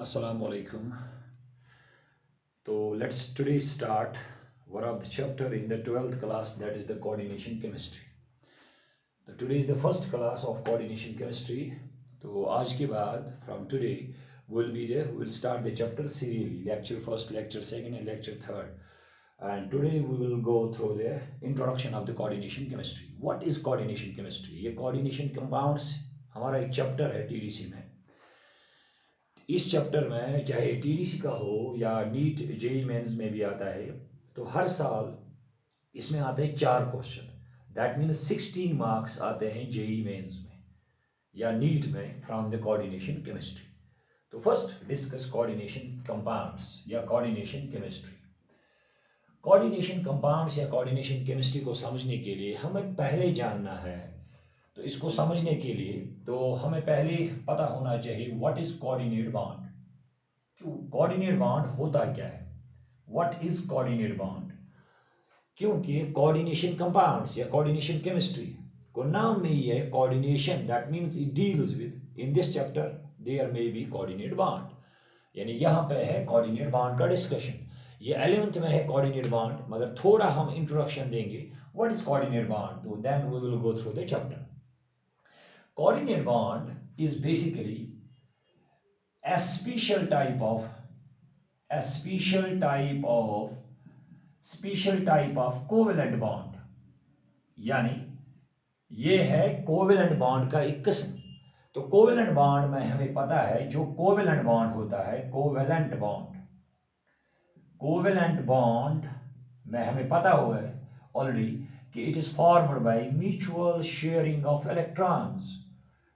Assalamu alaikum. So let's today start one of the chapter in the 12th class, that is the coordination chemistry. So today is the first class of coordination chemistry. So आज के बाद from today we'll start the chapter serially, lecture first, lecture second and lecture third. And today we will go through the introduction of the coordination chemistry. What is coordination chemistry? ये coordination compounds हमारा एक chapter है TDC में. इस chapter में चाहे TDC का हो या नीट जेई मेंस में भी आता है, तो हर साल इसमें आते हैं 4 क्वेश्चन. दैट मीन्स 16 मार्क्स आते हैं जेई मेंस में या नीट में फ्रॉम द कोऑर्डिनेशन केमिस्ट्री. तो फर्स्ट डिस्कस कोऑर्डिनेशन कंपाउंड्स या कोऑर्डिनेशन केमिस्ट्री. कोऑर्डिनेशन कंपाउंड्स या कोऑर्डिनेशन केमिस्ट्री को समझने के लिए हमें पहले जानना है, तो इसको समझने के लिए तो हमें पहले पता होना चाहिए what is coordinate bond. Coordinate bond होता क्या है, व्हाट इज कोऑर्डिनेट बॉन्ड. क्योंकि कोऑर्डिनेशन कंपाउंड्स या कोऑर्डिनेशन केमिस्ट्री को नाम में ही है coordination, that means it deals with in this chapter there may be coordinate bond. यानी यहाँ पे है कोऑर्डिनेट बॉन्ड का डिस्कशन. ये 11th में है कोऑर्डिनेट बॉन्ड, मगर थोड़ा हम इंट्रोडक्शन देंगे व्हाट इज कोऑर्डिनेट बॉन्ड, तो then we will go through the chapter. Coordinate bond is basically a special type of covalent bond. यानी ये है कोवेलेंट बॉन्ड का एक किस्म. तो कोवेलेंट बॉन्ड में हमें पता है जो कोवेलेंट बॉन्ड होता है, कोवेलेंट बॉन्ड में हमें पता हुआ है ऑलरेडी कि it is formed by mutual sharing of electrons.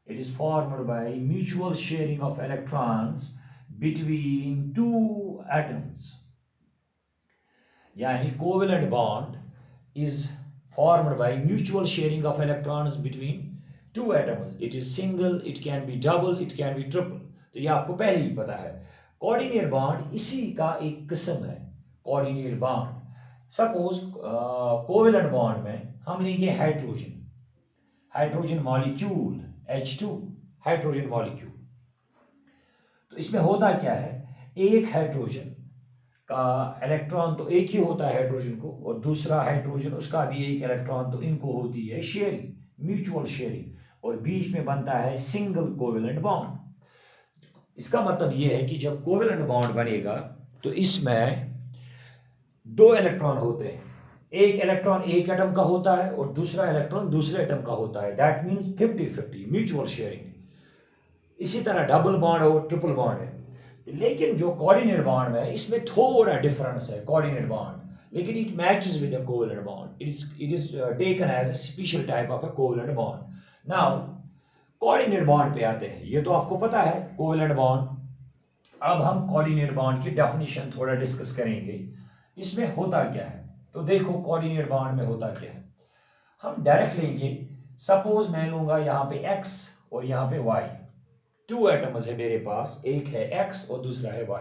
It is formed by mutual sharing of electrons between two atoms. Yani covalent bond is formed by mutual sharing of electrons between two atoms. It is single, it can be double, it can be triple. तो ये आपको पहले ही पता है. Coordinate bond इसी का एक किस्म है. Coordinate bond suppose covalent bond में हम लेंगे hydrogen molecule H2, hydrogen molecule. तो इसमें होता क्या है, एक हाइड्रोजन का इलेक्ट्रॉन तो एक ही होता है हाइड्रोजन को, और दूसरा हाइड्रोजन उसका भी एक इलेक्ट्रॉन, तो इनको होती है शेयरिंग, म्यूचुअल शेयरिंग, और बीच में बनता है सिंगल कोवेलेंट बॉन्ड. इसका मतलब यह है कि जब कोवेलेंट बॉन्ड बनेगा तो इसमें 2 इलेक्ट्रॉन होते हैं. एक इलेक्ट्रॉन एक एटम का होता है और दूसरा इलेक्ट्रॉन दूसरे एटम का होता है. That means 50-50 mutual sharing. इसी तरह डबल बॉन्ड और ट्रिपल बॉन्ड है. लेकिन जो कोऑर्डिनेट बॉन्ड है इसमें थोड़ा डिफरेंस है. कोऑर्डिनेट बॉन्ड लेकिन it matches with a covalent bond. It is taken as a special type of a covalent bond. Now coordinate bond पे आते हैं. ये तो आपको पता है कोवेलेंट बॉन्ड. अब हम कोऑर्डिनेट बॉन्ड की डेफिनेशन थोड़ा डिस्कस करेंगे. इसमें होता क्या है, तो देखो कोऑर्डिनेट बॉन्ड में होता क्या है. हम डायरेक्ट लेंगे, सपोज मैं लूंगा यहाँ पे x और यहाँ पे y. 2 एटम्स है मेरे पास, एक है x और दूसरा है y.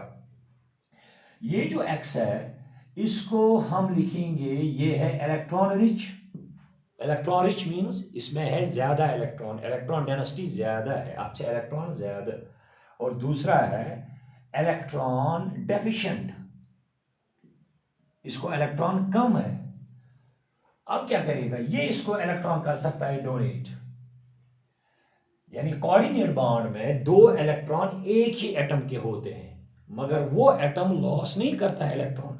ये जो x है इसको हम लिखेंगे, ये है electron rich. Electron rich means इसमें है ज्यादा इलेक्ट्रॉन डेंसिटी ज्यादा है, अच्छा इलेक्ट्रॉन ज्यादा. और दूसरा है इलेक्ट्रॉन डेफिशिएंट, इसको इलेक्ट्रॉन कम है. अब क्या करेगा, ये इसको इलेक्ट्रॉन कर सकता है डोनेट. यानी कोऑर्डिनेट बॉन्ड में 2 इलेक्ट्रॉन एक ही एटम के होते हैं, मगर वो एटम लॉस नहीं करता है इलेक्ट्रॉन.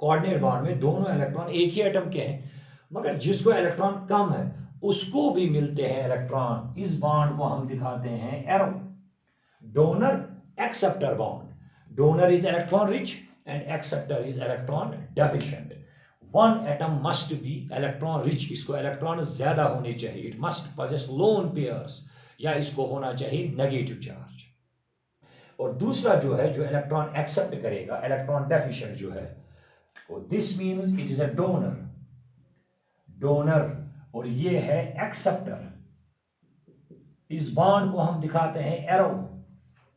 कोऑर्डिनेट बॉन्ड में दोनों इलेक्ट्रॉन एक ही एटम के हैं, मगर जिसको इलेक्ट्रॉन कम है उसको भी मिलते हैं इलेक्ट्रॉन. इस बॉन्ड को हम दिखाते हैं arrow. Donor acceptor bond. Donor is electron rich and acceptor is electron deficient. One atom must be electron rich, इसको इलेक्ट्रॉन ज्यादा होने चाहिए. It must possess lone pairs, या इसको होना चाहिए नेगेटिव चार्ज. और दूसरा जो है जो इलेक्ट्रॉन एक्सेप्ट करेगा, इलेक्ट्रॉन डेफिशिएंट जो है, this means it is a donor. और ये है एक्सेप्टर. इस बॉन्ड को हम दिखाते हैं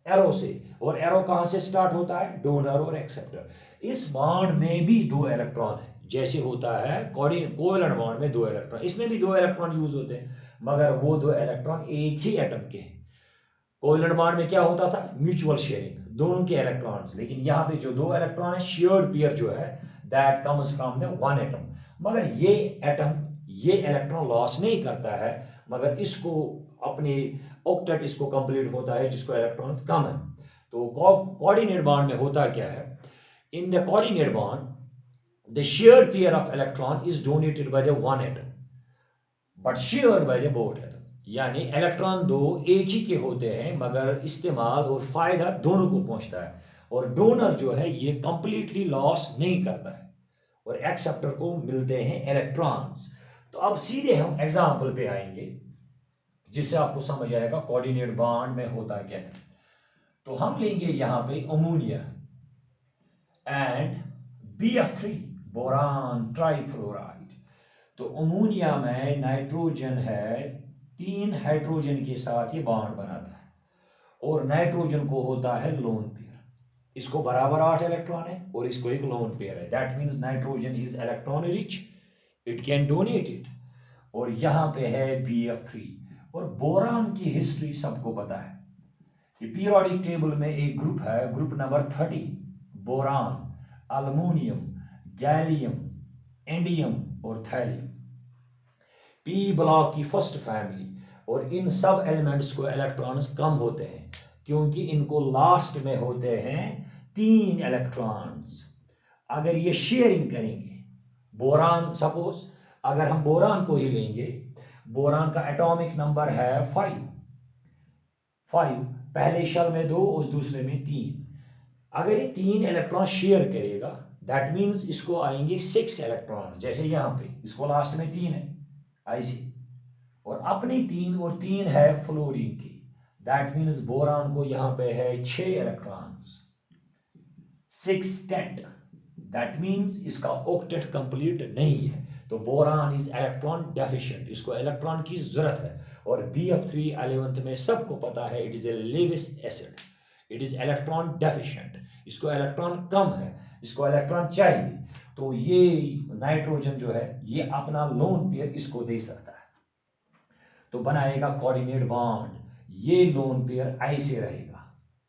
एरो से. और एरो कहां से स्टार्ट होता है, डोनर और एक्सेप्टर. इस बॉन्ड में भी 2 इलेक्ट्रॉन है, जैसे होता है कोवेलेंट बॉन्ड में 2 इलेक्ट्रॉन, इसमें भी 2 इलेक्ट्रॉन यूज होते हैं, मगर वो 2 इलेक्ट्रॉन एक ही एटम के हैं. कोवलेंट बॉन्ड में क्या होता था, म्यूचुअल शेयरिंग, दोनों के इलेक्ट्रॉन्स। लेकिन यहाँ पे जो दो इलेक्ट्रॉन है, शेयर्ड पेयर जो है, that comes from the one atom. मगर ये एटम ये इलेक्ट्रॉन लॉस नहीं करता है, मगर इसको अपने ऑक्टेट इसको कंप्लीट होता है जिसको इलेक्ट्रॉन्स कम है। तो कोऑर्डिनेट बॉन्ड में होता क्या है, in the coordinate bond the shared pair of electron is donated by the one atom but shared by the both atom. यानी इलेक्ट्रॉन दो एक ही के होते हैं, मगर इस्तेमाल और फायदा दोनों को पहुंचता है। और डोनर जो है ये कंप्लीटली लॉस नहीं करता है, और एक्सेप्टर को मिलते हैं इलेक्ट्रॉन्स। तो अब सीधे हम एग्जाम्पल पे आएंगे जिससे आपको समझ आएगा कोऑर्डिनेट बॉन्ड में होता क्या है। तो हम लेंगे यहां पे ammonia and BF3 boron trifluoride. तो अमोनिया में नाइट्रोजन है, 3 हाइड्रोजन के साथ ये बॉन्ड बनाता है, और नाइट्रोजन को होता है लोन पेयर। इसको बराबर 8 इलेक्ट्रॉन है और इसको एक लोन पेयर है। That means nitrogen is electron rich, it can donate it. और यहां पे है BF3। और बोरान की हिस्ट्री सबको पता है कि पीरियोडिक टेबल में एक ग्रुप है, group number 30, boron, aluminium, gallium, indium और थैलियम, पी ब्लॉक की फर्स्ट फैमिली। और इन सब एलिमेंट्स को इलेक्ट्रॉन्स कम होते हैं क्योंकि इनको लास्ट में होते हैं 3 इलेक्ट्रॉन्स। अगर ये शेयरिंग करेंगे, बोरान सपोज अगर हम बोरान को ही लेंगे, बोरान का एटॉमिक नंबर है 5, पहले शेल में 2 और दूसरे में 3। अगर ये 3 इलेक्ट्रॉन शेयर करेगा, दैट मीन्स इसको आएंगे 6 इलेक्ट्रॉन। जैसे यहां पे इसको लास्ट में 3 है ऐसे, और अपनी 3 और 3 है फ्लोरीन की, दैट मीन्स बोरान को यहां पे है 6 इलेक्ट्रॉन्स, 6 टेट। दैट मीन्स इसका ऑक्टेट कंप्लीट नहीं है। तो बोरान इज इलेक्ट्रॉन डेफिशिएंट, इसको इलेक्ट्रॉन की जरूरत है। और BF3 11th में सबको पता है, it is a Lewis acid, it is electron deficient, इसको इलेक्ट्रॉन कम है, इसको इलेक्ट्रॉन चाहिए। तो ये नाइट्रोजन जो है ये अपना लोन पेयर इसको दे सकता है, तो बनाएगा कोऑर्डिनेट बॉन्ड। ये लोन पेयर ऐसे रहेगा,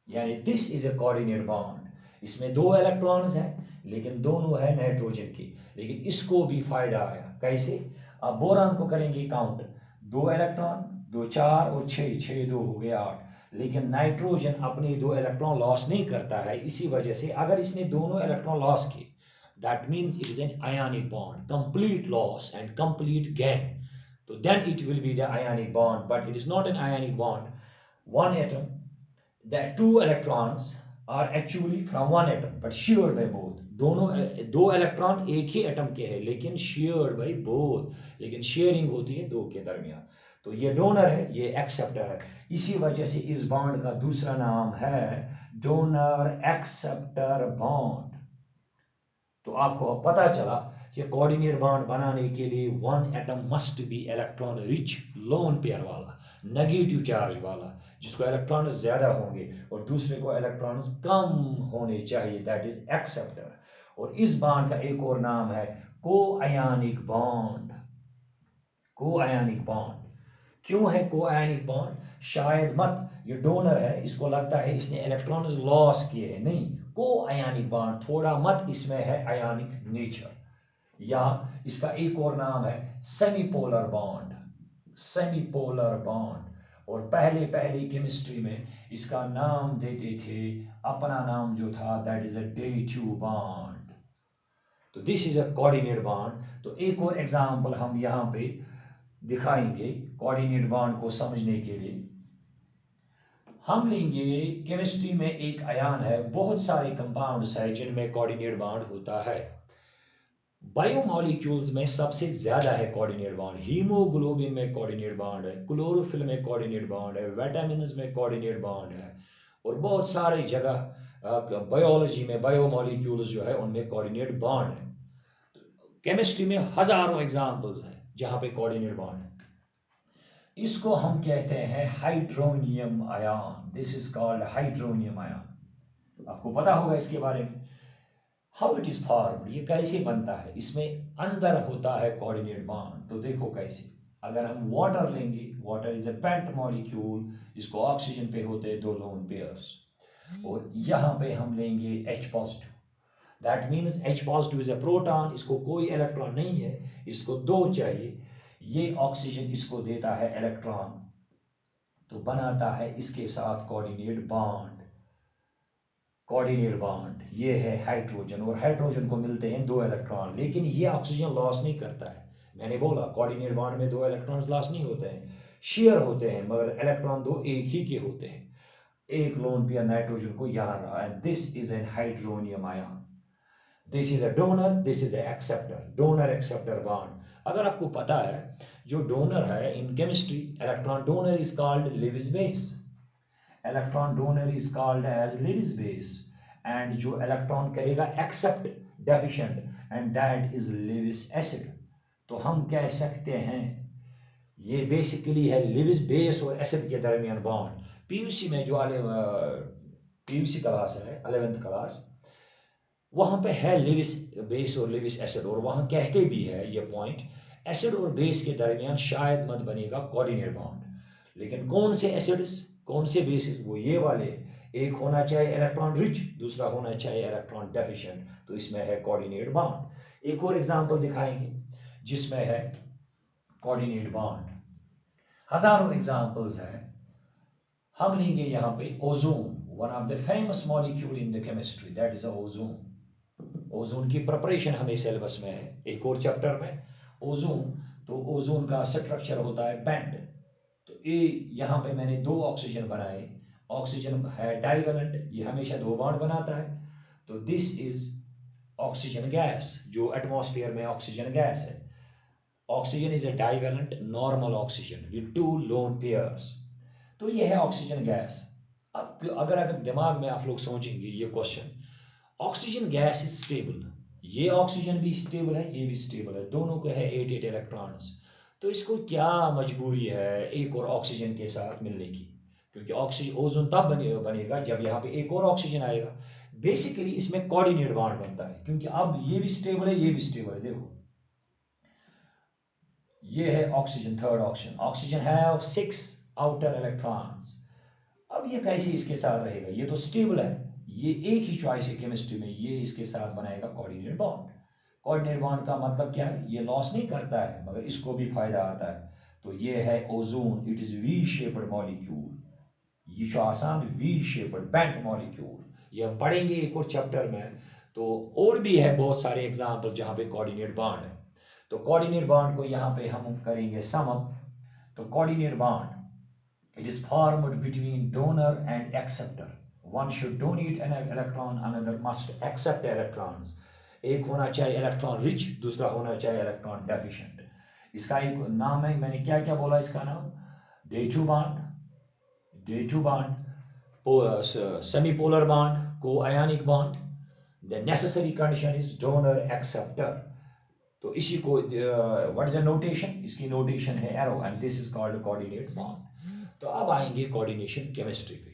यानी this is a coordinate bond. इसमें 2 इलेक्ट्रॉन्स हैं लेकिन दोनों है नाइट्रोजन के। लेकिन इसको भी फायदा आया, कैसे? अब बोरान को करेंगे काउंट, 2 इलेक्ट्रॉन, 2 4 और 6, 6 2 हो गए 8। लेकिन नाइट्रोजन अपने 2 इलेक्ट्रॉन लॉस नहीं करता है। इसी वजह से अगर इसने दोनों इलेक्ट्रॉन लॉस किए, that means it is an ionic bond, complete loss and complete gain, तो then it will be the ionic bond. But it is not an ionic bond. One atom, the 2 electrons are actually from one atom but shared by both. दोनों 2 electron एक ही atom के हैं लेकिन shared by both, लेकिन sharing होती है 2 के दरमियान। तो ये डोनर है, ये एक्सेप्टर है। इसी वजह से इस बॉन्ड का दूसरा नाम है डोनर एक्सेप्टर बॉन्ड। तो आपको पता चला कि कोऑर्डिनेट बॉन्ड बनाने के लिए 1 atom must be electron rich, lone pair वाला, नेगेटिव चार्ज वाला, जिसको इलेक्ट्रॉन ज्यादा होंगे, और दूसरे को इलेक्ट्रॉन कम होने चाहिए, दैट इज एक्सेप्टर। और इस बॉन्ड का एक और नाम है कोआयनिक बॉन्ड। कोआयनिक बॉन्ड क्यों है कोआयनिक बॉन्ड? शायद मत ये डोनर है, इसको लगता है इसने इलेक्ट्रॉन्स लॉस किए हैं, नहीं, कोआयनिक बॉन्ड थोड़ा मत इसमें है आयनिक नेचर। या इसका एक और नाम है सेमीपोलर बॉन्ड, सेमीपोलर बॉन्ड। और पहले पहले केमिस्ट्री में इसका नाम देते थे, अपना नाम जो था, that is a dative bond. तो this is a coordinate bond. तो एक और एग्जांपल हम यहां पे दिखाएंगे कोऑर्डिनेट बॉन्ड को समझने के लिए। हम लेंगे केमिस्ट्री में एक आयन है, बहुत सारे कंपाउंड्स है जिनमें कोऑर्डिनेट बॉन्ड होता है। बायोमॉलिक्यूल्स में सबसे ज्यादा है कोऑर्डिनेट बॉन्ड। हीमोग्लोबिन में कोऑर्डिनेट बॉन्ड है, क्लोरोफिल में कोऑर्डिनेट बॉन्ड है, विटामिन में कोऑर्डिनेट बॉन्ड है, और बहुत सारी जगह बायोलॉजी में बायोमॉलिक्यूल्स जो है उनमें कोऑर्डिनेट बॉन्ड है। केमिस्ट्री में हजारों एग्जांपल्स हैं जहां पे कोऑर्डिनेट बॉन्ड है। इसको हम कहते हैं hydronium ion, this is called hydronium ion. आपको पता होगा इसके बारे में। हाउ इट इज फॉर्म्ड, ये कैसे बनता है? इसमें अंदर होता है कोऑर्डिनेट बॉन्ड, तो देखो कैसे। अगर हम वाटर लेंगे, water is a bent molecule, इसको ऑक्सीजन पे होते हैं 2 लोन पेयर्स, और यहाँ पे हम लेंगे H positive, that means H positive is a proton, इसको कोई इलेक्ट्रॉन नहीं है, इसको 2 चाहिए, ये ऑक्सीजन इसको देता है इलेक्ट्रॉन, तो बनाता है इसके साथ कोऑर्डिनेट बॉन्ड। कोऑर्डिनेट बॉन्ड ये है हाइड्रोजन, और हाइड्रोजन को मिलते हैं 2 इलेक्ट्रॉन, लेकिन ये ऑक्सीजन लॉस नहीं करता है। मैंने बोला कोऑर्डिनेट बॉन्ड में 2 इलेक्ट्रॉन्स लॉस नहीं होते हैं, शेयर होते हैं, मगर इलेक्ट्रॉन 2 एक ही के होते हैं। एक लोन पेयर नाइट्रोजन को यहाँ रहा, and this is an hydronium ion, this is a donor, this is a acceptor, donor acceptor bond. अगर आपको पता है जो डोनर है in chemistry, electron donor is called Lewis base, electron donor is called as Lewis base, and जो electron करेगा accept deficient, and that is Lewis acid. तो हम कह सकते हैं ये बेसिकली है लेविस बेस और एसिड के दरमियान बॉन्ड। पीयूसी में जो पीयूसी क्लास है 11th क्लास, वहाँ पे है लेविस बेस और लेविस एसिड, और वहाँ कहते भी है ये पॉइंट, एसिड और बेस के दरमियान शायद मत बनेगा कोऑर्डिनेट बॉन्ड, लेकिन कौन से एसिड्स कौन से बेसिस, वो ये वाले, एक होना चाहिए इलेक्ट्रॉन रिच, दूसरा होना चाहिए इलेक्ट्रॉन डेफिशिएंट, तो इसमें है कोऑर्डिनेट बॉन्ड। एक और एग्जांपल दिखाएंगे जिसमें है कोऑर्डिनेट बॉन्ड, हजारों एग्जांपल्स हैं। हम लेंगे यहाँ पे ozone, one of the famous molecule in the chemistry, that is ozone. Ozone की प्रिपरेशन हमें सिलेबस में है, एक और चैप्टर में ओजोन। तो ओजोन का स्ट्रक्चर होता है बैंड, तो ये यहाँ पे मैंने 2 ऑक्सीजन बनाए, ऑक्सीजन है डाइवेलेंट, ये हमेशा 2 बॉन्ड बनाता है, तो दिस इज ऑक्सीजन गैस, जो एटमॉस्फेयर में ऑक्सीजन गैस है। Oxygen is a divalent normal oxygen with 2 lone pairs, तो ये है ऑक्सीजन गैस। अब अगर दिमाग में आप लोग सोचेंगे ये question, oxygen gas is stable, ये ऑक्सीजन भी स्टेबल है, ये भी स्टेबल है, दोनों को है 8 इलेक्ट्रॉन्स, तो इसको क्या मजबूरी है एक और ऑक्सीजन के साथ मिलने की, क्योंकि ऑक्सीजन ओजोन तब बनेगा जब यहाँ पे एक और ऑक्सीजन आएगा। बेसिकली इसमें कोऑर्डिनेट बॉन्ड बनता है, क्योंकि अब ये भी स्टेबल है, ये भी स्टेबल है। देखो ये है ऑक्सीजन, थर्ड ऑक्सीजन, ऑक्सीजन है 6 आउटर इलेक्ट्रॉन्स, अब ये कैसे इसके साथ रहेगा, ये तो स्टेबल है, ये एक ही चॉइस है केमिस्ट्री में, ये इसके साथ बनाएगा कोऑर्डिनेट बॉन्ड। कोऑर्डिनेट बॉन्ड का मतलब क्या है, ये लॉस नहीं करता है मगर इसको भी फायदा आता है, तो ये है ozone, it is V shaped molecule, ये जो आसान वी शेप्ड बेंट मॉलिक्यूल, ये हम पढ़ेंगे एक और चैप्टर में। तो और भी है बहुत सारे एग्जाम्पल जहाँ पे कोऑर्डिनेट बॉन्ड है, तो कोऑर्डिनेट बॉन्ड को यहाँ पे हम करेंगे सम अप। तो coordinate bond, it is formed between donor and acceptor, one should donate an electron, another must accept electrons, एक होना चाहिए इलेक्ट्रॉन रिच, दूसरा होना चाहिए इलेक्ट्रॉन डेफिशिएंट। इसका एक नाम है, मैंने क्या क्या बोला इसका नाम, dative bond, semi polar bond, को ionic bond, the necessary condition is donor acceptor. तो इसी को व्हाट इज द नोटेशन, इसकी नोटेशन है arrow, and this is called coordinate bond. तो अब आएंगे कोऑर्डिनेशन केमिस्ट्री पे।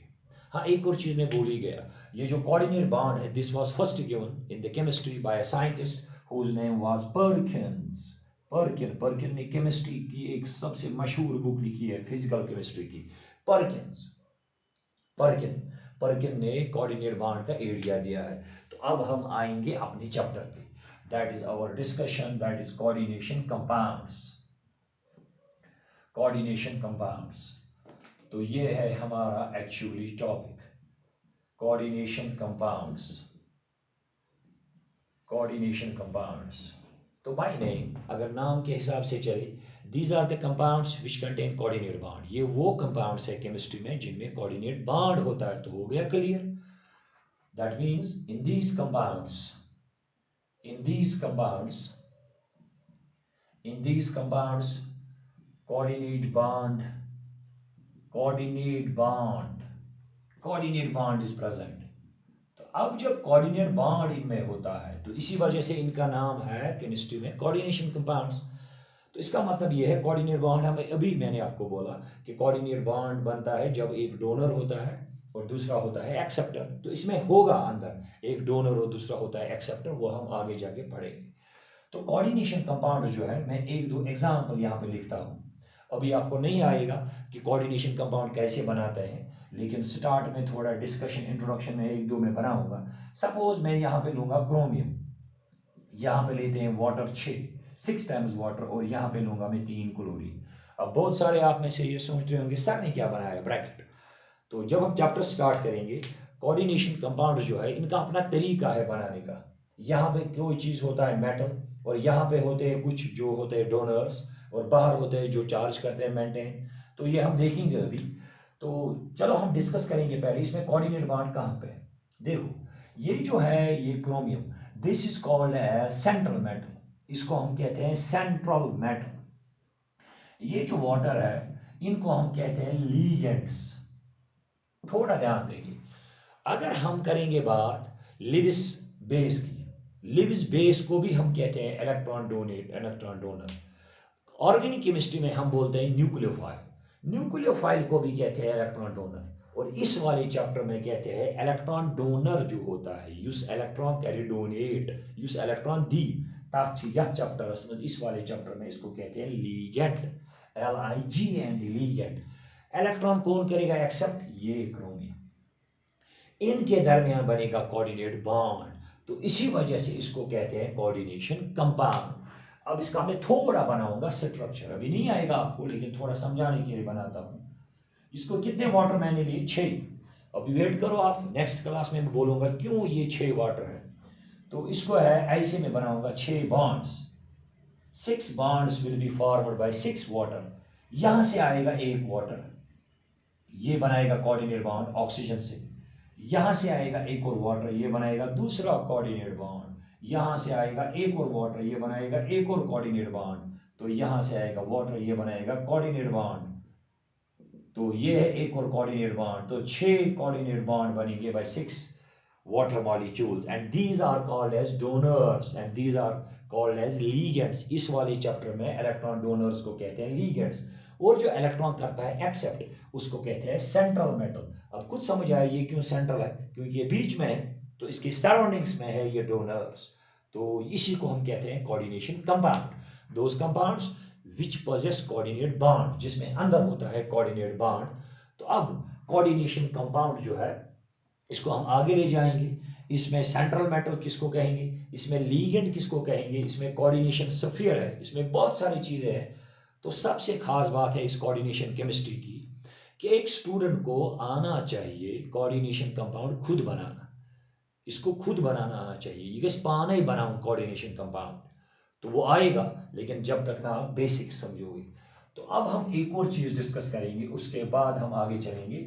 हाँ, एक और चीज मैं भूल ही गया, ये जो कोऑर्डिनेट बॉन्ड है, this was first given in the chemistry by a scientist whose name was Perkins. Perkin ने केमिस्ट्री की एक सबसे मशहूर बुक लिखी है, फिजिकल केमिस्ट्री की, पर्किन ने कोऑर्डिनेट बॉन्ड का एरिया दिया है। तो अब हम आएंगे अपने चैप्टर पे, that is our discussion, that is coordination compounds. Coordination compounds, तो ये है हमारा एक्चुअली टॉपिक, कोऑर्डिनेशन कंपाउंड्स। तो बाय नेम, अगर नाम के हिसाब से चले, these are the compounds which contain coordinate bond, ये वो कंपाउंड्स है केमिस्ट्री में जिनमें कोऑर्डिनेट बॉन्ड होता है। तो हो गया clear, that means in these compounds coordinate bond is present। तो अब जब कोऑर्डिनेट बॉन्ड इनमें होता है तो इसी वजह से इनका नाम है केमिस्ट्री में कोऑर्डिनेशन कंपाउंड्स। तो इसका मतलब ये है कोऑर्डिनेट बॉन्ड, हमें अभी मैंने आपको बोला कि कोऑर्डिनेट बॉन्ड बनता है जब एक डोनर होता है और दूसरा होता है एक्सेप्टर। तो इसमें होगा अंदर एक डोनर और दूसरा होता है एक्सेप्टर, वो हम आगे जाके पढ़ेंगे। तो कोऑर्डिनेशन कंपाउंड जो है, मैं 1-2 एग्जाम्पल यहाँ पे लिखता हूँ। अभी आपको नहीं आएगा कि कोऑर्डिनेशन कंपाउंड कैसे बनाते हैं, लेकिन स्टार्ट में थोड़ा डिस्कशन इंट्रोडक्शन में एक दो में बनाऊंगा। सपोज मैं यहाँ पे लूंगा क्रोमियम, यहाँ पे लेते हैं वाटर 6 टाइम्स वाटर, और यहाँ पे लूंगा मैं 3 क्लोरीन। अब बहुत सारे आप में से ये सोच रहे होंगे सर ने क्या बनाया ब्रैकेट। तो जब हम चैप्टर स्टार्ट करेंगे, कोऑर्डिनेशन कंपाउंड जो है इनका अपना तरीका है बनाने का। यहाँ पे कोई चीज़ होता है मेटल, और यहाँ पे होते हैं कुछ जो होते हैं डोनर्स, और बाहर होते हैं जो चार्ज करते हैं मेंटेन। तो ये हम देखेंगे अभी। तो चलो हम डिस्कस करेंगे पहले इसमें कोऑर्डिनेट बॉन्ड कहाँ पे है। देखो ये जो है ये chromium, this is called as central metal, इसको हम कहते हैं सेंट्रल मेटल। ये जो वाटर है इनको हम कहते हैं लीगेंड्स। थोड़ा ध्यान देंगे, अगर हम करेंगे बात लिविस बेस की, लिविस बेस को भी हम कहते हैं electron donate, electron donor. Organic chemistry में हम बोलते हैं न्यूक्लियोफाइल, न्यूक्लियोफाइल को भी कहते हैं इलेक्ट्रॉन डोनर। और इस वाले चैप्टर में कहते हैं इलेक्ट्रॉन डोनर जो होता है, uses electron carry donate, uses electron दी तथ यह चैप्टर इस वाले चैप्टर में इसको कहते हैं लीगेंट, LIGENT लीगेंट। इलेक्ट्रॉन कौन करेगा एक्सेप्ट ये क्रोमियम, इनके दरमियान बनेगा कोऑर्डिनेट बॉन्ड। तो इसी वजह से इसको कहते हैं कोऑर्डिनेशन कंपाउंड। अब इसका मैं थोड़ा बनाऊंगा स्ट्रक्चर, अभी नहीं आएगा आपको लेकिन थोड़ा समझाने के लिए बनाता हूं। इसको कितने वाटर मैंने लिए 6। अभी वेट करो आप, नेक्स्ट क्लास में मैं बोलूंगा क्यों ये 6 वाटर है। तो इसको है ऐसे में बनाऊंगा 6 bonds, 6 bonds will be formed by 6 water. यहां से आएगा एक वाटर, ये बनाएगा कोऑर्डिनेट बॉन्ड ऑक्सीजन से। यहां से आएगा एक और वाटर, ये बनाएगा दूसरा कोऑर्डिनेट बॉन्ड। यहां से आएगा एक और वाटर, ये बनाएगा एक और कोऑर्डिनेट बॉन्ड। तो यहां से आएगा वाटर, ये बनाएगा कोऑर्डिनेट बॉन्ड। तो ये है एक और कोऑर्डिनेट बॉन्ड। तो 6 कोऑर्डिनेट बॉन्ड बनेंगे bye 6 water molecules, and these are called as donors and these are called as ligands। इस वाले चैप्टर में इलेक्ट्रॉन डोनर्स को कहते हैं ligands, और जो इलेक्ट्रॉन करता है एक्सेप्ट उसको कहते हैं सेंट्रल मेटल। अब कुछ समझ आया ये क्यों सेंट्रल है, क्योंकि ये बीच में है तो इसके सराउंडिंग्स में है ये डोनर्स। तो इसी को हम कहते हैं coordination compound, those compounds which possess coordinate bond, जिसमें अंदर होता है कोऑर्डिनेट बॉन्ड। तो अब कोऑर्डिनेशन कंपाउंड जो है इसको हम आगे ले जाएंगे। इसमें सेंट्रल मेटल किसको कहेंगे, इसमें लीगेंड किसको कहेंगे, इसमें कोऑर्डिनेशन स्फीयर है, इसमें बहुत सारी चीजें हैं। तो सबसे खास बात है इस कोऑर्डिनेशन केमिस्ट्री की कि एक स्टूडेंट को आना चाहिए कोऑर्डिनेशन कंपाउंड खुद बनाना, इसको खुद बनाना आना चाहिए। ये किस पाना ही बनाऊं कोऑर्डिनेशन कंपाउंड, तो वो आएगा, लेकिन जब तक ना आप बेसिक समझोगे। तो अब हम एक और चीज डिस्कस करेंगे, उसके बाद हम आगे चलेंगे।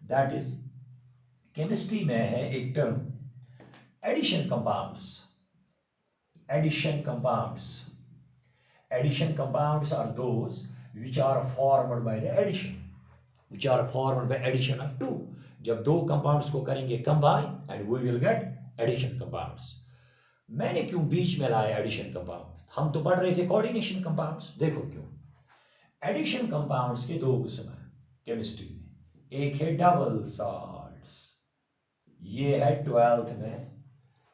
दैट इज केमिस्ट्री में है एक term addition compounds. Addition compounds, addition compounds are those which are formed by the addition, which are formed by addition of two। जब दो कंपाउंड्स को करेंगे combine and we will get addition compounds. मैंने क्यों बीच में लाया एडिशन कंपाउंड, हम तो पढ़ रहे थे कोऑर्डिनेशन कंपाउंड्स। देखो क्यों, एडिशन कंपाउंड्स के दो किस्म है केमिस्ट्री में, एक है डबल सॉल्ट्स, ये है 12th में,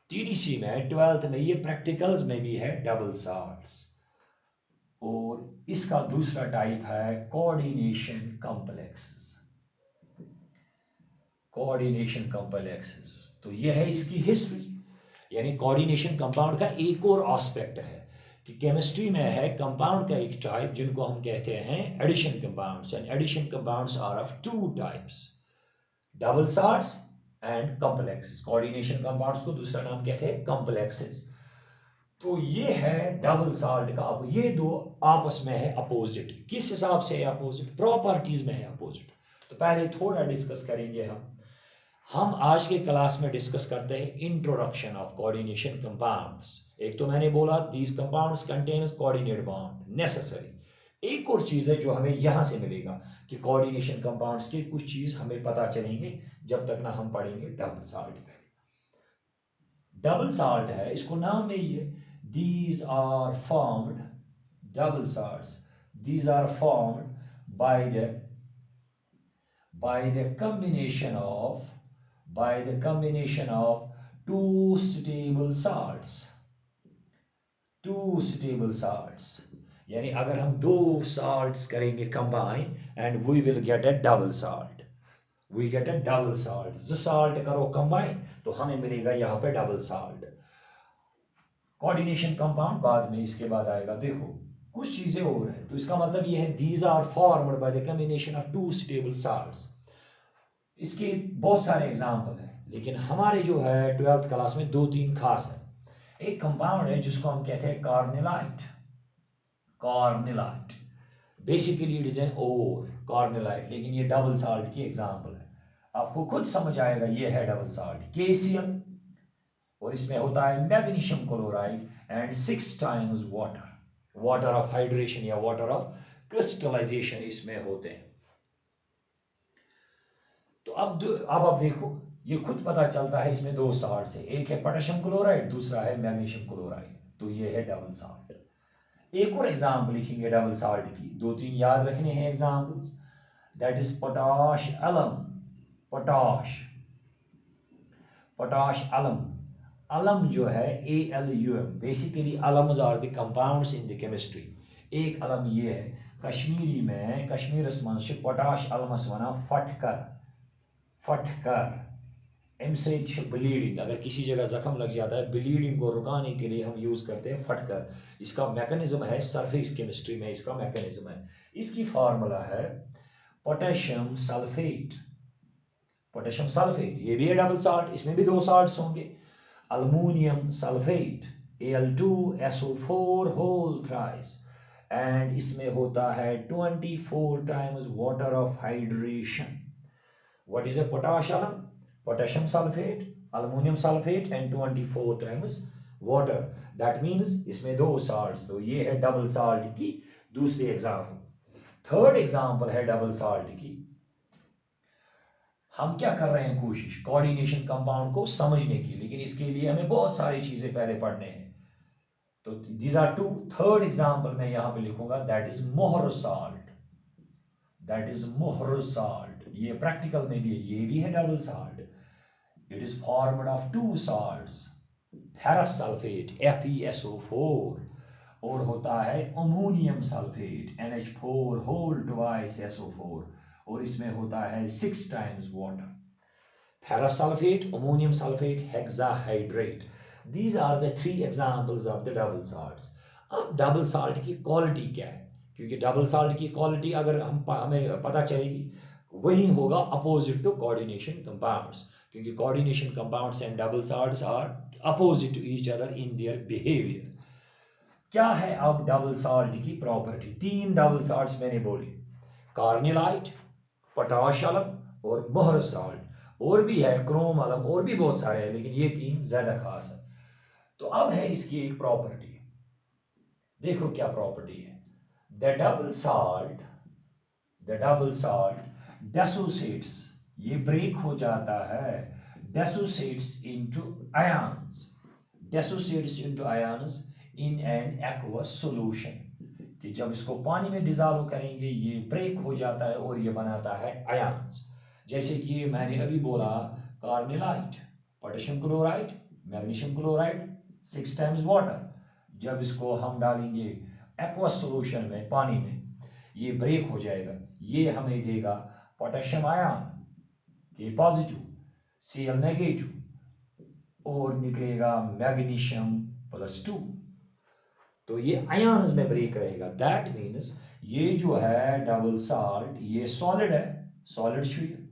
TDC में 12th में, ये प्रैक्टिकल्स में भी है डबल सॉल्ट्स। और इसका दूसरा टाइप है कोऑर्डिनेशन कॉम्प्लेक्सेस, कोऑर्डिनेशन कॉम्प्लेक्सेस। तो ये है इसकी हिस्ट्री, यानी कोऑर्डिनेशन कंपाउंड का एक और एस्पेक्ट है कि केमिस्ट्री में है कंपाउंड का एक टाइप जिनको हम कहते हैं addition compounds. And addition compounds are of 2 types, double salts and complexes. Coordination compounds को दूसरा नाम कहते हैं कॉम्प्लेक्सेस। तो ये है डबल सॉल्ट का, अब ये दो आपस में है अपोजिट। किस हिसाब से है अपोजिट, प्रॉपर्टीज में है अपोजिट। तो पहले थोड़ा डिस्कस करेंगे हम आज के क्लास में डिस्कस करते हैं इंट्रोडक्शन ऑफ कोऑर्डिनेशन कंपाउंड्स। एक तो मैंने बोला these compounds contains coordinate bond necessary. एक और चीज है जो हमें यहां से मिलेगा कि कोऑर्डिनेशन कंपाउंड्स की कुछ चीज हमें पता चलेंगे जब तक ना हम पढ़ेंगे डबल सॉल्ट। डबल सॉल्ट है, इसको नाम में ही है, these are formed, double salts, these are formed by the combination of two stable salts, यानी अगर हम दो साल्ट्स करेंगे combine and we will get a double salt, we get a double salt. ज साल्ट करो कंबाइन तो हमें मिलेगा यहाँ पे डबल साल्ट। कोऑर्डिनेशन कंपाउंड बाद में इसके बाद आएगा। देखो कुछ चीजें और है, तो इसका मतलब ये है these are formed by the combination of two stable salts. इसके बहुत सारे एग्जाम्पल हैं, लेकिन हमारे जो है 12th क्लास में दो तीन खास है। एक कंपाउंड है जिसको हम कहते हैं carnallite, carnallite basically it is an ore carnallite, लेकिन ये डबल साल्ट की एग्जाम्पल है। आपको खुद समझ आएगा ये है डबल साल्ट KCl, और इसमें होता है magnesium chloride and 6 times water, water of hydration या वाटर ऑफ क्रिस्टलाइजेशन इसमें होते हैं। तो अब देखो ये खुद पता चलता है इसमें दो साल्ट है, एक है पोटेशियम क्लोराइड, दूसरा है मैग्नीशियम क्लोराइड, तो ये है डबल साल्ट। एक और एग्जाम्पल लिखेंगे डबल साल्ट की, दो तीन याद रखने हैं examples. That is potash alum, potash, potash alum. Alum जो है ALUM, basically alums are the compounds in the chemistry. एक अलम ये है, कश्मीरी में कश्मीरस मन से पोटाश अलमस वना फटकर, फटकर एमसे ब्लीडिंग, अगर किसी जगह जख्म लग जाता है ब्लीडिंग को रुकाने के लिए हम यूज करते हैं फटकर। इसका मैकेनिज्म है सरफेस केमिस्ट्री में, इसका मैकेनिज्म है, इसकी फार्मूला है पोटेशियम सल्फेट, पोटेशियम सल्फेट। ये भी है डबल साल्ट, इसमें भी दो साल्ट्स होंगे। Aluminium sulphate Al2SO4 whole thrice, and इसमें होता है 24 times water of hydration. What is a potash alum? Potassium sulfate, aluminum sulfate and 24 times water. That means इसमें दो salts, तो ये है डबल साल्ट की दूसरी एग्जाम्पल। थर्ड एग्जाम्पल है डबल साल्ट की। हम क्या कर रहे हैं, कोशिश कोऑर्डिनेशन कंपाउंड को समझने की, लेकिन इसके लिए हमें बहुत सारी चीजें पहले पढ़ने हैं। तो these are two. Third example मैं यहां पे लिखूंगा, that is Mohr salt, that is Mohr salt. ये प्रैक्टिकल में भी है, ये भी है double salt. It is formed of two salts, ferrous sulfate FeSO4, और होता है ammonium sulphate NH4 whole twice SO4, और इसमें होता है 6 times water. Ferrous sulfate, ammonium sulfate, hexahydrate. These are the three examples of the double salts. अब double salt की quality क्या है, क्योंकि डबल साल्ट की क्वालिटी अगर हमें पता चलेगी, वही होगा अपोजिट टू कोऑर्डिनेशन कंपाउंड्स, क्योंकि coordination compounds and double salts are opposite to each other in their behaviour. क्या है अब डबल साल्ट की प्रॉपर्टी? तीन डबल साल्ट्स मैंने बोली, कार्निलाइट, पोटाश अलम और मोहर साल्ट। और भी है क्रोम अलम, और भी बहुत सारे हैं, लेकिन ये तीन ज्यादा खास है। तो अब है इसकी एक प्रॉपर्टी, देखो क्या प्रॉपर्टी है। The double salt, the double salt dissociates, ये ब्रेक हो जाता है, dissociates into ions, dissociates into ions in an aqueous solution, कि जब इसको पानी में डिजॉल्व करेंगे ये ब्रेक हो जाता है और ये बनाता है आयंस। जैसे कि मैंने अभी बोला carnallite, potassium chloride, magnesium chloride, 6 times water, जब इसको हम डालेंगे एक्वस सॉल्यूशन में, पानी में, ये ब्रेक हो जाएगा, ये हमें देगा पोटेशियम आयन के पॉजिटिव, Cl नेगेटिव, और निकलेगा मैग्नीशियम +2, तो ये आयंस में ब्रेक रहेगा। दैट मीन्स ये जो है डबल साल्ट ये सॉलिड है, सॉलिड शुगर।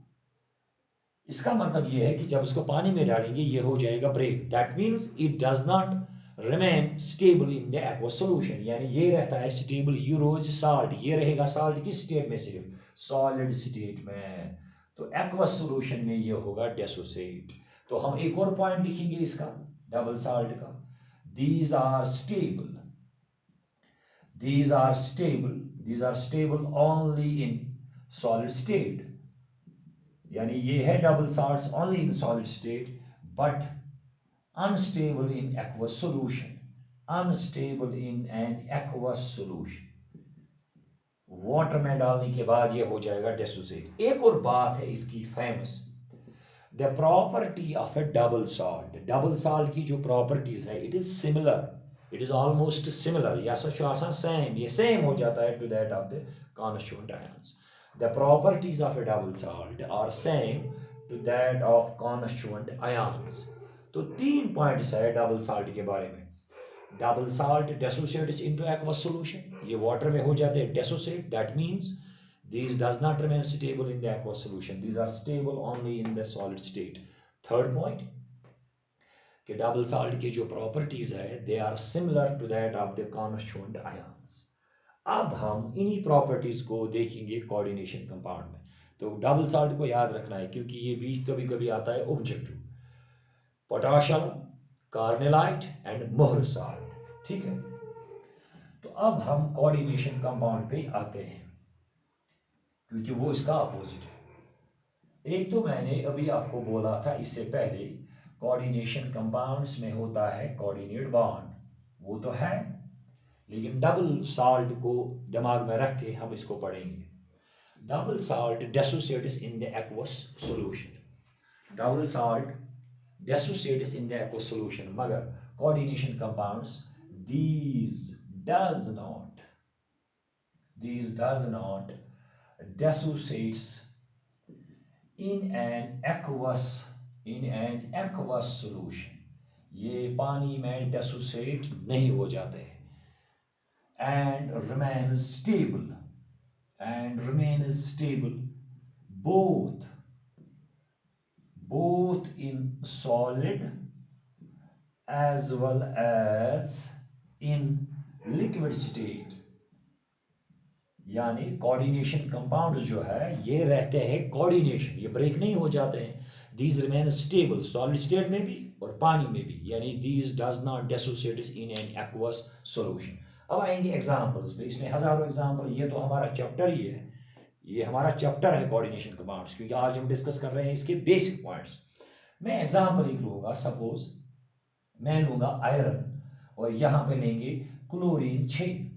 इसका मतलब ये है कि जब इसको पानी में डालेंगे ये हो जाएगा break. That means it does not remain stable in the aqueous solution, यानी ये रहता है स्टेबल यूरोज साल्ट, ये रहेगा साल्ट की स्टेट में, सिर्फ सॉलिड स्टेट में। तो एक्वस सॉल्यूशन में ये होगा डिसोसिएट। तो हम एक और पॉइंट लिखेंगे इसका डबल साल्ट का, these are stable, these are stable, these are stable only in solid state, यानी ये है double salts only in solid state but unstable in aqueous solution, unstable in an aqueous solution। Water में डालने के बाद ये हो जाएगा डिसोसिएट। एक और बात है इसकी famous, the property of A double salt, double salt की जो प्रॉपर्टीज है, it is similar It is almost similar. यह same. ये same हो जाता है to that of the constituent ions. The properties of a double salt are same to that of constituent ions. तो 3 points है डबल साल्ट के बारे में. Double salt dissociates into aqueous solution. ये वाटर में हो जाते हैं dissociate. That means these does not remain stable in the aqueous solution. These are stable only in the solid state. Third point कि double salt की जो properties है they are similar to that of the constituent ions. अब हम इन्हीं properties को देखेंगे coordination compound में. तो डबल साल्ट को याद रखना है क्योंकि ये भी कभी कभी आता है ऑब्जेक्टिव. पोटाशियम, कार्नेलाइट एंड मोहर साल्ट. ठीक है. तो अब हम कोऑर्डिनेशन कंपाउंड पे आते हैं क्योंकि वो इसका अपोजिट है. एक तो मैंने अभी आपको बोला था इससे पहले कोऑर्डिनेशन कंपाउंड्स में होता है कोऑर्डिनेट बॉन्ड. वो तो है, लेकिन डबल साल्ट को दिमाग में रख के हम इसको पढ़ेंगे. Double salt dissociates in the aqueous solution. Double salt dissociates in the aqueous solution. मगर coordination compounds these does not dissociates in an aqueous solution. ये पानी में dissociate नहीं हो जाते हैं. and remains stable both in solid as well as in liquid state. यानी coordination compound जो है ये रहते हैं कोऑर्डिनेशन, ये ब्रेक नहीं हो जाते हैं. These remain stable solid state में भी और पानी में भी. यानी these does not dissociate in an aqueous solution. अब आएंगे एग्जांपल्स पे. इसमें हजारों एग्जांपल. ये तो हमारा चैप्टर ही है, ये हमारा चैप्टर है कोऑर्डिनेशन कंपाउंड्स, क्योंकि आज हम डिस्कस कर रहे हैं इसके बेसिक पॉइंट्स. मैं एग्जांपल एक लूंगा. सपोज मैं लूंगा आयरन और यहां पे लेंगे क्लोरीन 6.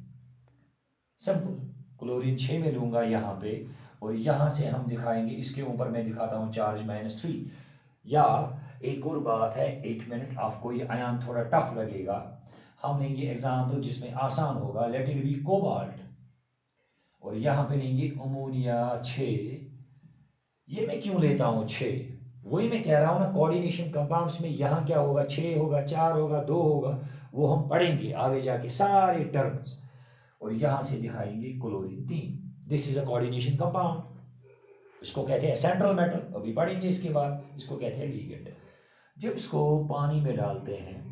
सिंपल. क्लोरीन 6 में लूंगा यहाँ पे और यहाँ से हम दिखाएंगे. इसके ऊपर मैं दिखाता हूँ चार्ज -3. या एक और बात है, 1 मिनट, आपको ये आयन थोड़ा टफ लगेगा. हम लेंगे एग्जाम्पल जिसमें आसान होगा. लेट इट बी कोबाल्ट और यहाँ पे लेंगे अमोनिया 6. ये मैं क्यों लेता हूँ 6? वही मैं कह रहा हूँ ना, कोऑर्डिनेशन कंपाउंड्स में यहाँ क्या होगा, 6 होगा, 4 होगा, 2 होगा, वो हम पढ़ेंगे आगे जाके सारे टर्म्स. और यहां से दिखाएंगे chlorine 3. This is a coordination compound. इसको कहते हैं सेंट्रल मेटल, अभी पढ़ेंगे इसके बाद. इसको कहते हैं लिगेंड. जब इसको पानी में डालते हैं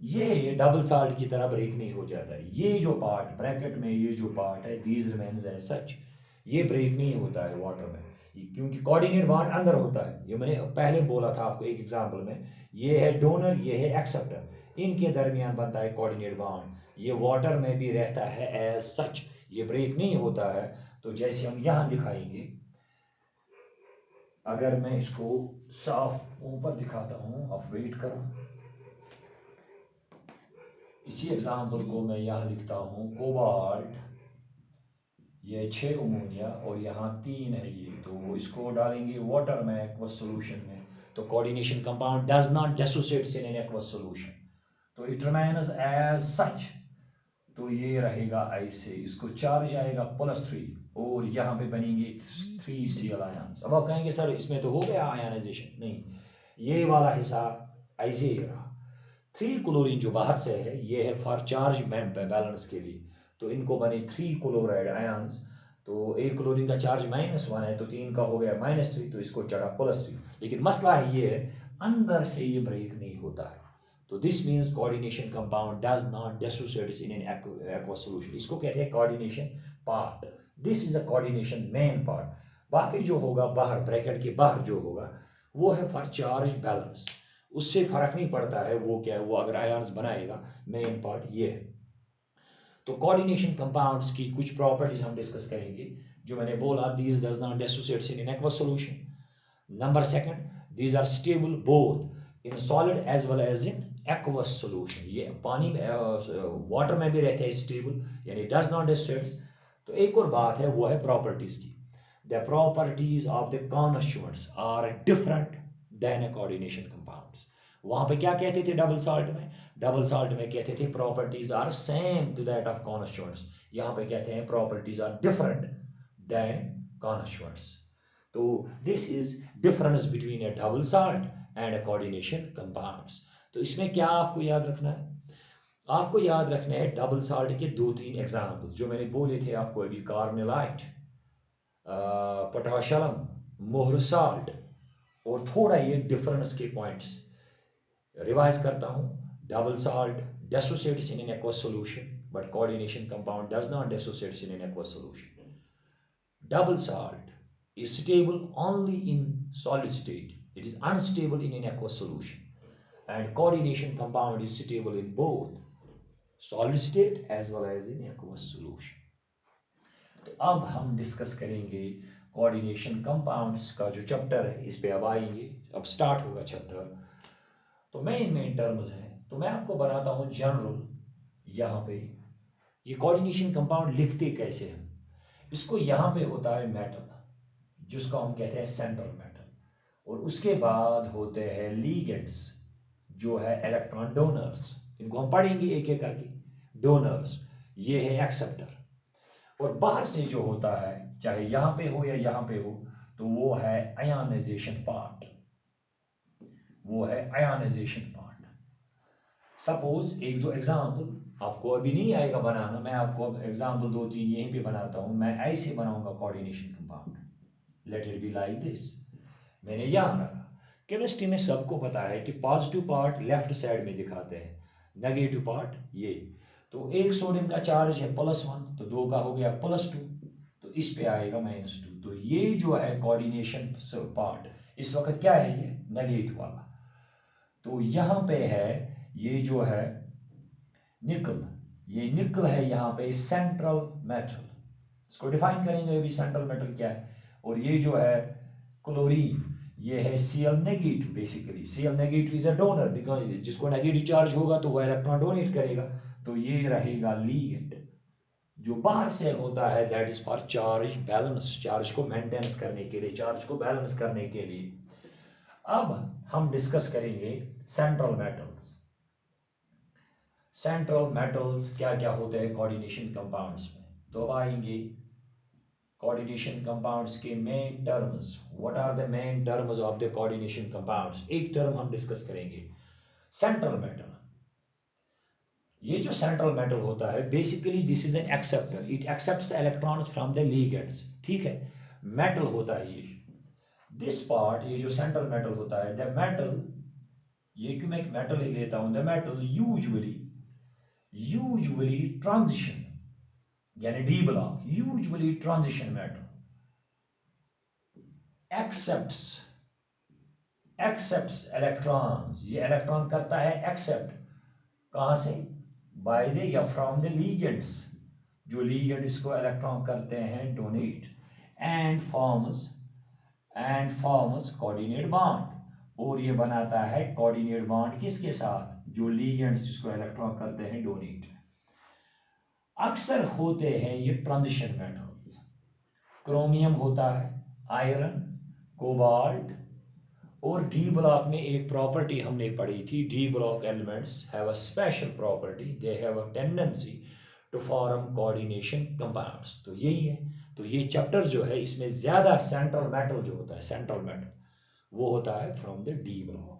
ये डबल साल्ट की तरह ब्रेक नहीं हो जाता है. ये जो पार्ट ब्रैकेट में ये जो पार्ट है दीज रिमेन्स एज सच, ये ब्रेक नहीं होता है वाटर में क्योंकि कोऑर्डिनेट बॉन्ड अंदर होता है. ये मैंने पहले बोला था आपको एक एग्जांपल में. ये है डोनर, ये है एक्सेप्टर, इनके दरमियान बनता है कोऑर्डिनेट बॉन्ड. ये वाटर में भी रहता है एज सच, ये ब्रेक नहीं होता है. तो जैसे हम यहां दिखाएंगे, अगर मैं इसको साफ ऊपर दिखाता हूं, आप वेट करो. इसी एग्जांपल को मैं यहां लिखता हूं कोबाल्ट, ये 6 अमोनिया और यहाँ 3 है ये. तो इसको डालेंगे वाटर में एक्वस सॉल्यूशन में. तो coordination compound does not dissociate in an aqueous solution, तो इट रिमेन्स एज सच. तो ये रहेगा ऐसे. इसको चार्ज आएगा +3 और यहाँ पे बनेंगे 3Cl आयंस. अब आप कहेंगे सर इसमें तो हो गया आयनाइजेशन. नहीं, ये वाला हिस्सा ऐसे ही रहा. 3 क्लोरीन जो बाहर से है ये है फॉर चार्ज बैलेंस के लिए. तो इनको बने 3 क्लोराइड आयंस. तो एक क्लोरीन का चार्ज -1 है तो 3 का हो गया -3, तो इसको चढ़ा +3. लेकिन मसला है ये है अंदर से ये ब्रेक नहीं होता है. तो this means coordination compound does not dissociate in an aqueous solution. इसको कहते हैं coordination part. This is a coordination main part. बाकी जो होगा बाहर ब्रैकेट के बाहर जो होगा वो है फॉर चार्ज बैलेंस. उससे फर्क नहीं पड़ता है वो क्या है, वो अगर आयंस बनाएगा. मेन पार्ट ये है. तो कोऑर्डिनेशन कंपाउंड्स की कुछ प्रॉपर्टीज हम डिस्कस करेंगे. जो मैंने बोला, these does not dissociate in an aqueous solution. Number second, these are stable both in solid as well as in aqueous solution. ये पानी में वाटर में भी रहते हैं स्टेबल, यानी डज नॉट डिसोसिएट. तो एक और बात है वो है प्रॉपर्टीज की. The properties of the constituents are different than a coordination compounds. वहां पे क्या कहते थे डबल साल्ट में? डबल साल्ट में कहते थे properties are same to that of constituents. यहाँ पे कहते हैं properties are different than constituents. तो this is difference between a double salt and a coordination compounds. तो इसमें क्या आपको याद रखना है? आपको याद रखना है डबल साल्ट के 2-3 एग्जाम्पल्स जो मैंने बोले थे आपको अभी, कार्मेलाइट, पोटाशियम, मोहर साल्ट, और थोड़ा ये डिफरेंस के पॉइंट्स रिवाइज करता हूँ। Double salt dissociates in an aqueous solution, but coordination compound does not dissociate in an aqueous solution. Double salt is stable only in solid state. It is unstable in an aqueous solution. And coordination compound is stable in both solid state as well as in aqueous solution. तो अब हम discuss करेंगे coordination compounds का जो chapter है, इस पे अब आएंगे, अब स्टार्ट होगा चैप्टर। तो मेन टर्म्स हैं, तो मैं आपको बनाता हूँ जनरल। यहाँ पे ये कोऑर्डिनेशन कंपाउंड लिखते कैसे हैं? इसको यहाँ पे होता है मेटल, जिसको हम कहते हैं सेंट्रल मेटल, और उसके बाद होते हैं लीगेंड्स जो है इलेक्ट्रॉन डोनर्स। इनको हम पढ़ेंगे एक एक करके। डोनर्स ये है एक्सेप्टर, और बाहर से जो होता है चाहे यहाँ पे हो या यहाँ पे हो, तो वो है आयोनाइजेशन पार्ट, वो है आयोनाइजेशन पार्ट। सपोज एक दो एग्जाम्पल आपको अभी नहीं आएगा बनाना, मैं आपको एग्जाम्पल 2-3 यहीं पे बनाता हूं। मैं ऐसे बनाऊंगा coordination compound, let it be like this. मैंने यहां रखा। केमिस्ट्री में सबको पता है कि पॉजिटिव पार्ट लेफ्ट साइड में दिखाते हैं, नेगेटिव पार्ट ये। तो एक सोडियम का चार्ज है +1, तो 2 का हो गया +2, तो इस पे आएगा -2। तो ये जो है कोऑर्डिनेशन पार्ट इस वक्त क्या है? ये नेगेटिव वाला। तो यहाँ पे है ये जो है निकल, ये निकल है यहाँ पे सेंट्रल मेटल। इसको डिफाइन करेंगे अभी सेंट्रल मेटल क्या है। और ये जो है क्लोरीन, ये है Cl negative. Basically Cl negative is a donor, because जिसको नेगेटिव चार्ज होगा तो वो इलेक्ट्रॉन डोनेट करेगा। तो ये रहेगा लीगेंड। जो बाहर से होता है that is for charge balance, charge को मेंटेनेंस करने के लिए, चार्ज को बैलेंस करने के लिए। अब हम डिस्कस करेंगे सेंट्रल मेटल्स। सेंट्रल मेटल्स क्या क्या होते हैं कोऑर्डिनेशन कंपाउंड्स में। तो अब आएंगे कोऑर्डिनेशन कंपाउंड्स के main terms. What are the main terms of the coordination compounds? एक टर्म हम डिस्कस करेंगे, सेंट्रल मेटल। ये जो सेंट्रल मेटल होता है basically this is an acceptor, it accepts electrons from the ligands. ठीक है, मेटल होता है ये दिस पार्ट, ये जो सेंट्रल मेटल होता है द मेटल, ये क्यों मैं मेटल ही लेता हूं, द मेटल यूजुअली ट्रांजिशन, यानी D block, usually transition metal accepts electrons. ये इलेक्ट्रॉन करता है एक्सेप्ट, कहां से? बाय द या फ्रॉम द लीगेंड्स, जो लीगेंड इसको इलेक्ट्रॉन करते हैं donate, and forms coordinate bond, और ये बनाता है कोऑर्डिनेट बॉन्ड किसके साथ? जो लीगेंड्स जिसको इलेक्ट्रॉन करते हैं डोनेट। अक्सर होते हैं ये ट्रांजिशन मेटल्स। क्रोमियम होता है, आयरन, कोबाल्ट, और डी ब्लॉक में एक प्रॉपर्टी हमने पढ़ी थी, D block elements have a special property, they have a tendency to form coordination compounds. तो यही है। तो ये चैप्टर जो है इसमें ज्यादा सेंट्रल मेटल जो होता है, सेंट्रल मेटल वो होता है from the D block.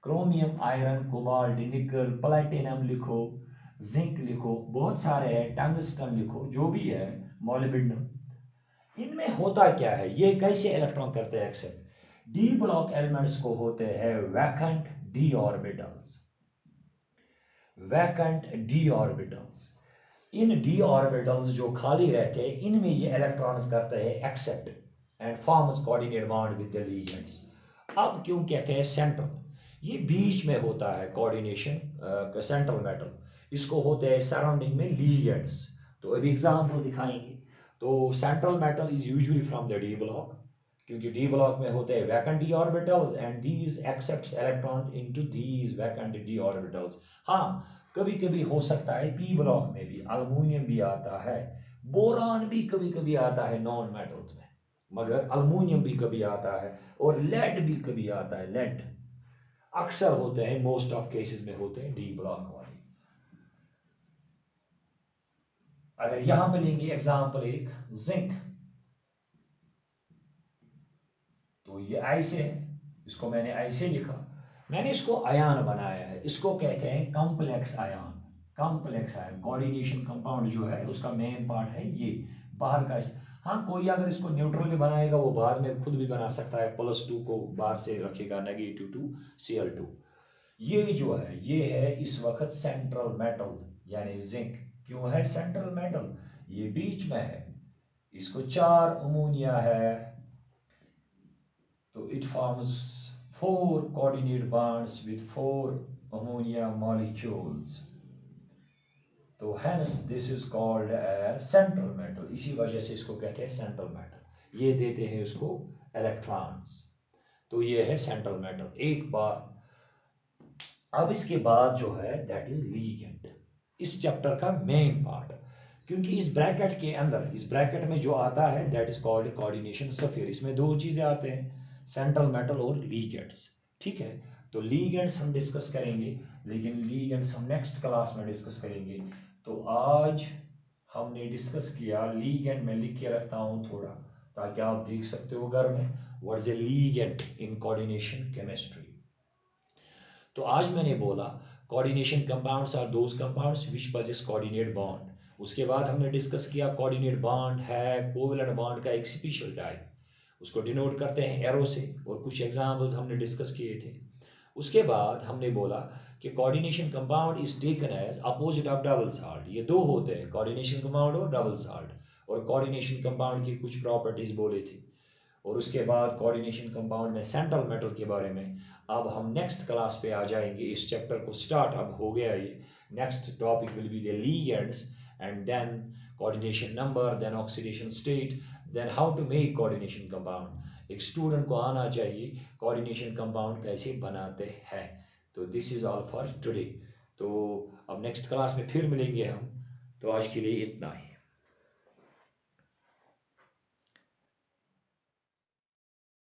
Chromium, iron, cobalt, निकल, प्लैटिनम लिखो, जिंक लिखो, बहुत सारे हैं, टंगस्टन लिखो, जो भी है, मोलिब्डेनम। इनमें होता क्या है, ये कैसे इलेक्ट्रॉन करते हैं एक्सेप्ट? डी ब्लॉक एलिमेंट्स को होते हैं vacant D orbitals, vacant D orbitals. इन डी ऑर्बिटल्स जो खाली रहते हैं इनमें ये इलेक्ट्रॉन्स करते हैं accept and forms coordinate bond with the ligands. अब क्यों कहते हैं सेंट्रल? ये बीच में होता है कोऑर्डिनेशन सेंट्रल मेटल, इसको होते हैं सराउंडिंग में लीगेंड्स। तो अभी एग्जांपल दिखाएंगे। तो central metal is usually from the D block, क्योंकि डी ब्लॉक में होते हैं vacant D orbitals and these accepts electron into these vacant D orbitals. हाँ, कभी कभी हो सकता है पी ब्लॉक में भी अल्मुनियम भी आता है, बोरान भी कभी कभी आता है नॉन मेटल्स में, मगर अल्मुनियम भी कभी आता है, और लेड भी कभी आता है, लेड। अक्सर होते हैं, मोस्ट ऑफ केसेस में होते हैं डी ब्लॉक वाले। अगर यहां पे लेंगे एग्जांपल एक जिंक, तो ये ऐसे है, इसको मैंने ऐसे लिखा, मैंने इसको आयन बनाया है, इसको कहते हैं complex ion. Complex ion coordination compound जो है उसका मेन पार्ट है ये बाहर का। हाँ, कोई अगर इसको न्यूट्रल में बनाएगा वो बाद में खुद भी बना सकता है, +2 को बाहर से रखेगा, -2 Cl2। ये जो है ये है इस वक्त सेंट्रल मेटल यानी जिंक। क्यों है सेंट्रल मेटल? ये बीच में है, इसको 4 अमोनिया है, तो it forms 4 coordinate bonds with 4 ammonia molecules, तो hence this is called as central metal। इसी वजह से इसको कहते हैं सेंट्रल मेटल। ये देते हैं इसको इलेक्ट्रॉन्स, तो ये है सेंट्रल मेटल। एक बात, अब इसके बाद जो है दैट इज लीगेंड, इस चैप्टर का मेन पार्ट। क्योंकि इस ब्रैकेट के अंदर, इस ब्रैकेट में जो आता है that is called coordination sphere. इसमें 2 चीजें आते हैं, सेंट्रल मेटल और लीगेंड्स। ठीक है, तो लीगेंड्स हम डिस्कस करेंगे, लेकिन लीगेंड्स हम नेक्स्ट क्लास में डिस्कस करेंगे। तो आज हमने डिस्कस किया लीगेंड, में लिख के रखता हूँ थोड़ा ताकि आप देख सकते हो घर में, what is a ligand in coordination chemistry. तो आज मैंने बोला coordination compounds are those compounds which possess coordinate bond. उसके बाद हमने डिस्कस किया कोऑर्डिनेट बॉन्ड है कोवेलेंट बॉन्ड का एक स्पेशल टाइप, उसको डिनोट करते हैं एरो से, और कुछ एग्जांपल्स हमने डिस्कस किए थे। उसके बाद हमने बोला कि coordination compound is taken as opposite of double salt. ये 2 होते हैं, कोऑर्डिनेशन कंपाउंड और डबल सॉल्ट, और कोऑर्डिनेशन कंपाउंड की कुछ प्रॉपर्टीज बोले थे। और उसके बाद कोऑर्डिनेशन कंपाउंड में सेंट्रल मेटल के बारे में अब हम नेक्स्ट क्लास पे आ जाएंगे। इस चैप्टर को स्टार्ट अब हो गया ये। Next topic will be the ligands and then coordination number, then oxidation state, then how to make coordination compound. एक स्टूडेंट को आना चाहिए कोऑर्डिनेशन कंपाउंड कैसे बनाते हैं। तो this is all for today. तो अब नेक्स्ट क्लास में फिर मिलेंगे हम, तो आज के लिए इतना ही।